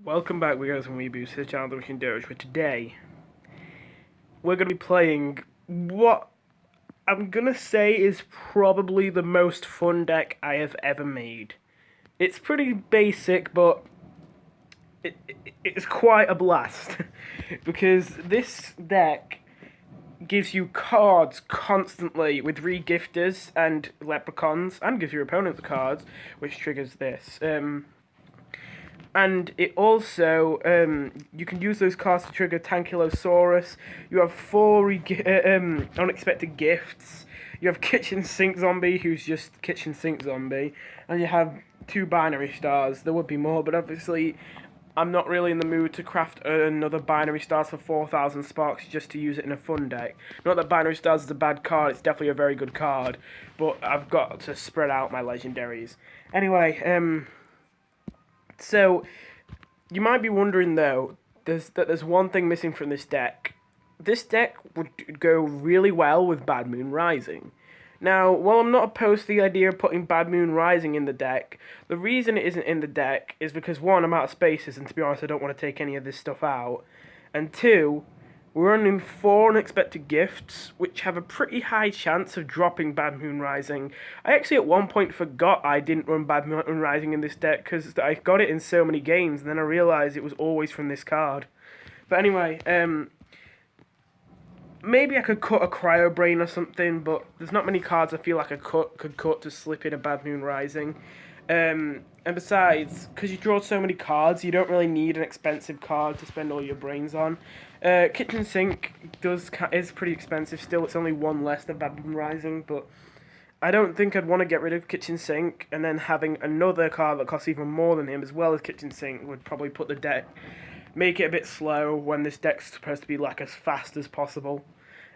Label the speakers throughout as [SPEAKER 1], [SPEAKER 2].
[SPEAKER 1] Welcome back, Weirdos and Weeboos, to the channel that we can Doge, where today we're going to be playing what I'm going to say is probably the most fun deck I have ever made. It's pretty basic, but it's quite a blast, because this deck gives you cards constantly with regifters and leprechauns, and gives your opponents cards, which triggers this. And it also, you can use those cards to trigger Tankylosaurus. You have four unexpected gifts. You have Kitchen Sink Zombie, who's just Kitchen Sink Zombie. And you have two binary stars. There would be more, but obviously I'm not really in the mood to craft another binary stars for 4,000 sparks just to use it in a fun deck. Not that binary stars is a bad card, it's definitely a very good card. But I've got to spread out my legendaries. Anyway, so, you might be wondering though, there's one thing missing from this deck. This deck would go really well with Bad Moon Rising. Now, while I'm not opposed to the idea of putting Bad Moon Rising in the deck, the reason it isn't in the deck is because one, I'm out of spaces, and to be honest, I don't want to take any of this stuff out. And two, we're running four unexpected gifts, which have a pretty high chance of dropping Bad Moon Rising. I actually at one point forgot I didn't run Bad Moon Rising in this deck, because I got it in so many games, and then I realised it was always from this card. But anyway, maybe I could cut a Cryo Brain or something, but there's not many cards I feel like I could cut to slip in a Bad Moon Rising. And besides, because you draw so many cards, you don't really need an expensive card to spend all your brains on. Kitchen Sink is pretty expensive still. It's only one less than Bad Moon Rising, but I don't think I'd want to get rid of Kitchen Sink, and then having another card that costs even more than him as well as Kitchen Sink would probably put the deck, make it a bit slow when this deck's supposed to be like as fast as possible.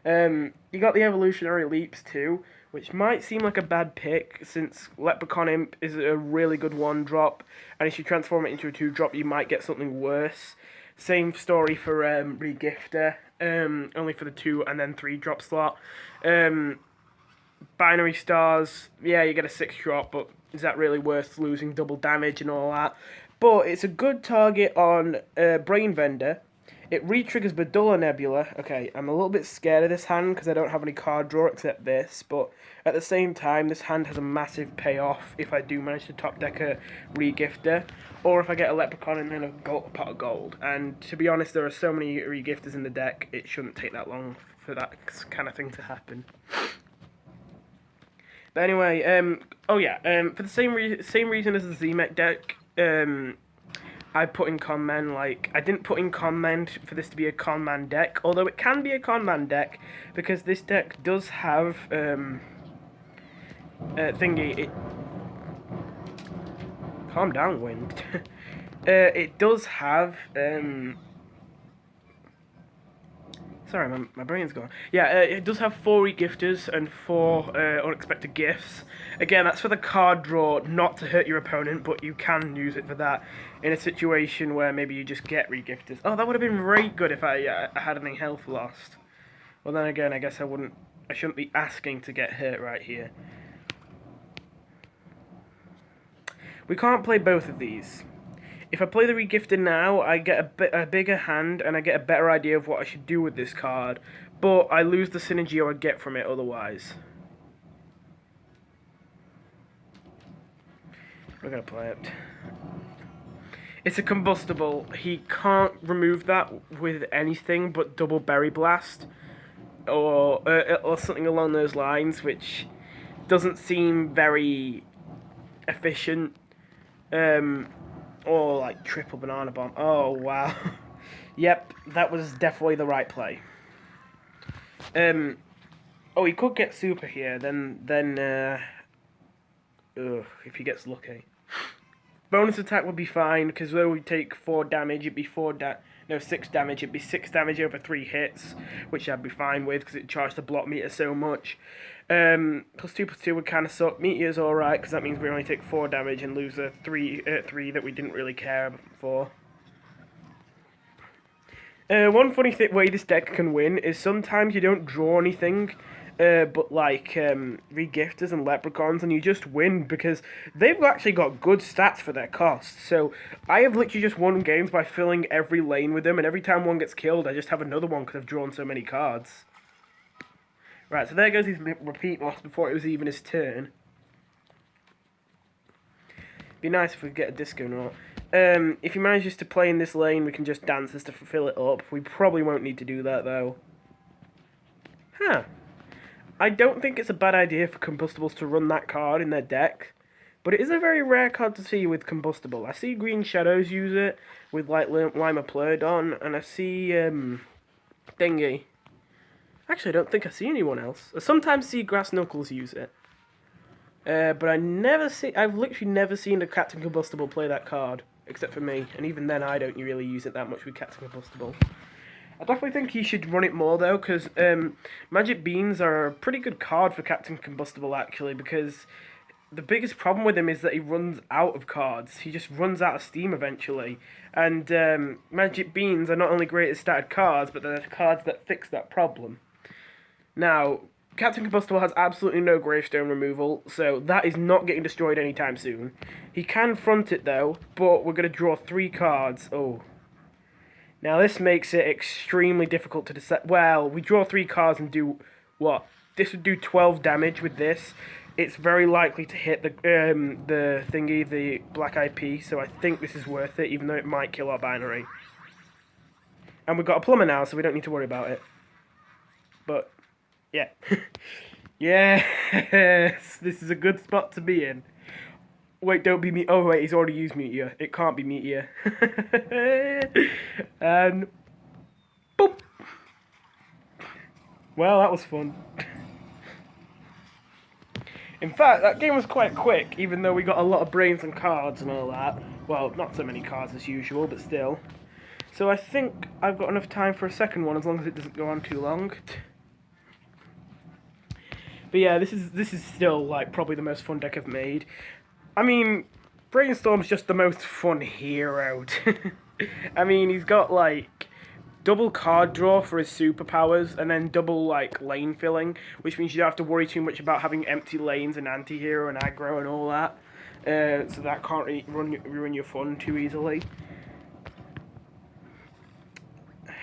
[SPEAKER 1] You got the Evolutionary Leaps too, which might seem like a bad pick, since Leprechaun Imp is a really good 1-drop, and if you transform it into a 2-drop, you might get something worse. Same story for Regifter, only for the 2 and then 3-drop slot. Binary Stars, yeah, you get a 6-drop, but is that really worth losing double damage and all that? But it's a good target on Brain Vendor. It re-triggers Bedulla Nebula. Okay, I'm a little bit scared of this hand because I don't have any card draw except this, but at the same time, this hand has a massive payoff if I do manage to top deck a Regifter, or if I get a Leprechaun and then a pot of gold. And to be honest, there are so many Regifters in the deck, it shouldn't take that long for that kind of thing to happen. But anyway, for the same reason as the Z-Mech deck, I put in Conman, I didn't put in Conman for this to be a Conman deck, although it can be a Conman deck, because this deck does have, calm down, Wind. It does have, sorry, my brain's gone. Yeah, it does have 4 regifters and 4 unexpected gifts. Again, that's for the card draw, not to hurt your opponent, but you can use it for that in a situation where maybe you just get regifters. Oh, that would have been very good if I had any health lost. Well, then again, I guess I shouldn't be asking to get hurt right here. We can't play both of these. If I play the Regifter now, I get a bigger hand, and I get a better idea of what I should do with this card, but I lose the synergy I would get from it otherwise. We're going to play it. It's a combustible. He can't remove that with anything but double Berry Blast, or something along those lines, which doesn't seem very efficient. Or like triple Banana Bomb. Oh wow. Yep, that was definitely the right play. Oh, he could get super here. Then if he gets lucky. Bonus attack would be fine, because though we take 4 damage, it'd be 6 damage. It'd be 6 damage over 3 hits, which I'd be fine with because it charged the block meter so much. +2/+2 would kind of suck. Meteor's alright, because that means we only take 4 damage and lose a 3 that we didn't really care for. One funny way this deck can win is sometimes you don't draw anything, but like regifters and leprechauns, and you just win because they've actually got good stats for their costs. So I have literally just won games by filling every lane with them, and every time one gets killed, I just have another one because I've drawn so many cards. Right, so there goes his repeat loss before it was even his turn. Be nice if we could get a disco note. If he manages to play in this lane, we can just dance as to fill it up. We probably won't need to do that, though. Huh. I don't think it's a bad idea for Combustibles to run that card in their deck, but it is a very rare card to see with Combustible. I see Green Shadows use it with, like, Lima Plurdon, and I see, Thingy. Actually, I don't think I see anyone else. I sometimes see Grass Knuckles use it. But I've literally never seen a Captain Combustible play that card, except for me, and even then I don't really use it that much with Captain Combustible. I definitely think he should run it more, though, because Magic Beans are a pretty good card for Captain Combustible, actually, because the biggest problem with him is that he runs out of cards. He just runs out of steam eventually. And Magic Beans are not only great as started cards, but they're cards that fix that problem. Now, Captain Combustible has absolutely no gravestone removal, so that is not getting destroyed anytime soon. He can front it, though, but we're going to draw 3 cards. Oh. Now, this makes it extremely difficult to decide. Well, we draw 3 cards and do what? This would do 12 damage with this. It's very likely to hit the thingy, the Black IP, so I think this is worth it, even though it might kill our binary. And we've got a plumber now, so we don't need to worry about it. But, yeah. Yes, this is a good spot to be in. Wait, don't be me. Oh, wait, he's already used Meteor. It can't be Meteor. And, boop. Well, that was fun. In fact, that game was quite quick, even though we got a lot of brains and cards and all that. Well, not so many cards as usual, but still. So I think I've got enough time for a second one, as long as it doesn't go on too long. But yeah, this is still, like, probably the most fun deck I've made. I mean, Brainstorm's just the most fun hero. I mean, he's got, like, double card draw for his superpowers, and then double, like, lane filling, which means you don't have to worry too much about having empty lanes and anti-hero and aggro and all that. So that can't really ruin your fun too easily.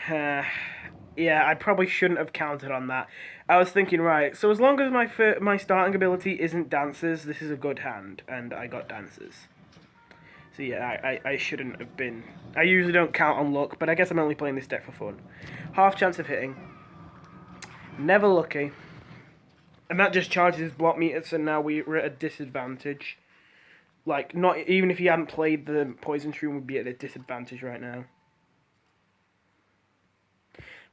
[SPEAKER 1] Yeah, I probably shouldn't have counted on that. I was thinking, right, so as long as my starting ability isn't Dancers, this is a good hand, and I got Dancers. So yeah, I shouldn't have been. I usually don't count on luck, but I guess I'm only playing this deck for fun. Half chance of hitting. Never lucky. And that just charges his block meter, so now we're at a disadvantage. Like, not even if he hadn't played the Poison Shroom, we'd be at a disadvantage right now.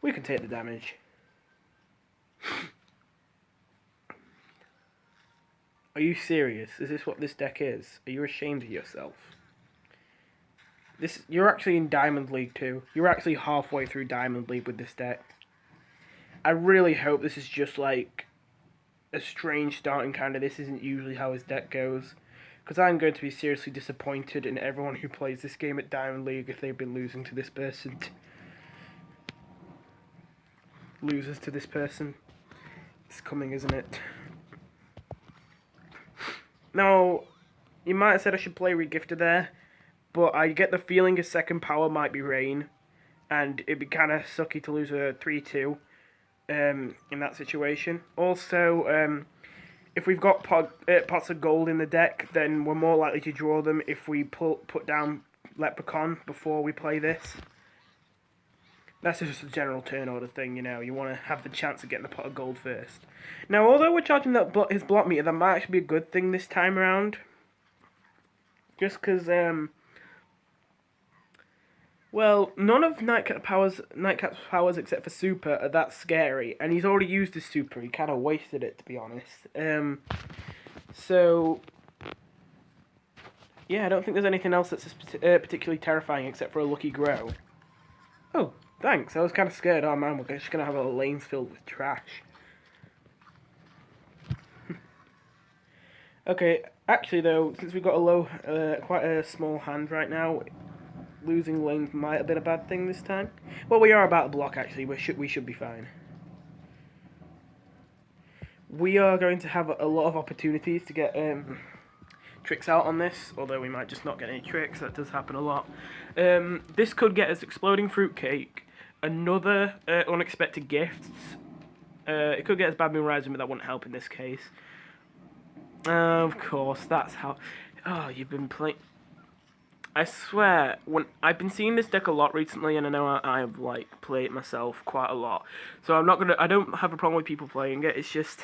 [SPEAKER 1] We can take the damage. Are you serious? Is this what this deck is? Are you ashamed of yourself? You're actually in Diamond League too. You're actually halfway through Diamond League with this deck. I really hope this is just like a strange starting kind of. This isn't usually how his deck goes. Because I'm going to be seriously disappointed in everyone who plays this game at Diamond League if they've been losing to this person. Losers to this person. It's coming, isn't it? Now, you might have said I should play Regifter there, but I get the feeling his second power might be Rain, and it'd be kind of sucky to lose a 3-2 in that situation. Also, if we've got pots of gold in the deck, then we're more likely to draw them if we put down Leprechaun before we play this. That's just a general turn order thing, you know. You want to have the chance of getting the pot of gold first. Now, although we're charging his block meter, that might actually be a good thing this time around. Just because, well, none of Nightcap's powers except for Super are that scary, and he's already used his Super. He kind of wasted it, to be honest. So, yeah, I don't think there's anything else that's particularly terrifying except for a Lucky Grow. Oh. Thanks, I was kind of scared. Oh man, we're just going to have our lanes filled with trash. Okay, actually though, since we've got quite a small hand right now, losing lanes might have been a bad thing this time. Well, we are about to block actually, we should be fine. we are going to have a lot of opportunities to get tricks out on this, although we might just not get any tricks. That does happen a lot. This could get us exploding fruitcake, another unexpected gifts. It could get us Bad Moon Rising, but that wouldn't help in this case. Of course, that's how. Oh, you've been playing. I swear, when I've been seeing this deck a lot recently, and I know I've like played it myself quite a lot. So I'm not gonna. I don't have a problem with people playing it. It's just.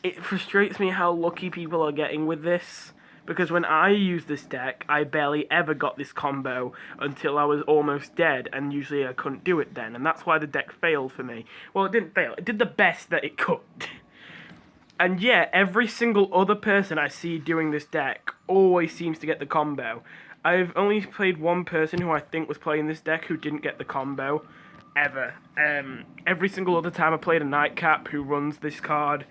[SPEAKER 1] It frustrates me how lucky people are getting with this. Because when I used this deck, I barely ever got this combo until I was almost dead, and usually I couldn't do it then, and that's why the deck failed for me. Well, it didn't fail, it did the best that it could. And yeah, every single other person I see doing this deck always seems to get the combo. I've only played one person who I think was playing this deck who didn't get the combo, ever. Every single other time I played a Nightcap who runs this card,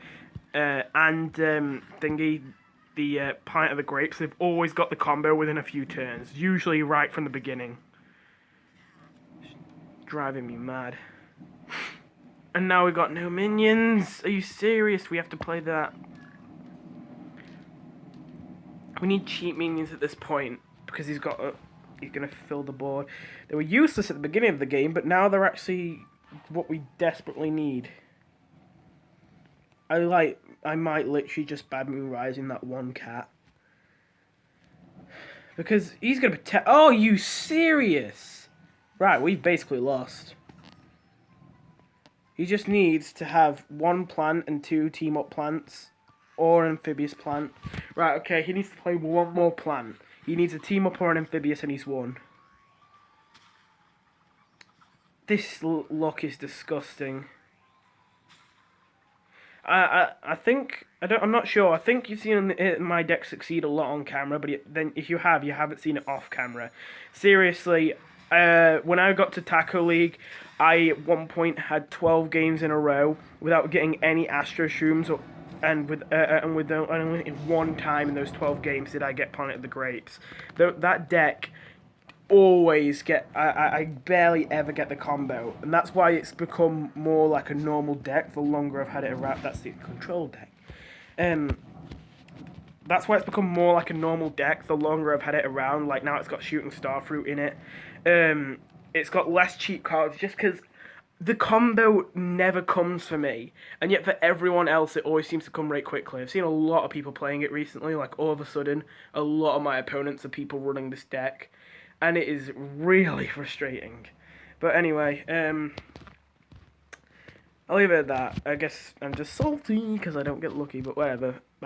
[SPEAKER 1] and thingy, the Pint of the Grapes, they've always got the combo within a few turns, usually right from the beginning. It's driving me mad. And now we've got no minions. Are you serious? We have to play that. We need cheap minions at this point because he's gonna fill the board. They were useless at the beginning of the game, but now they're actually what we desperately need. I might literally just Bad Moon Rising that one cat. Because he's going to protect... Oh, you serious? Right, we've basically lost. He just needs to have one plant and two team-up plants. Or an amphibious plant. Right, okay, he needs to play one more plant. He needs a team-up or an amphibious and he's won. This luck is disgusting. I think I'm not sure. I think you've seen my deck succeed a lot on camera, but then if you haven't seen it off camera. Seriously, when I got to Taco League, I at one point had 12 games in a row without getting any Astro Shrooms, and only one time in those 12 games did I get Planet of the Grapes. That deck always get I barely ever get the combo, and that's why it's become more like a normal deck the longer I've had it around. That's the control deck. That's why it's become more like a normal deck the longer I've had it around. Like now it's got Shooting Starfruit in it. It's got less cheap cards just because the combo never comes for me, and yet for everyone else it always seems to come right quickly. I've seen a lot of people playing it recently, like all of a sudden a lot of my opponents are people running this deck. And it is really frustrating. But anyway, I'll leave it at that. I guess I'm just salty because I don't get lucky, but whatever. Bye.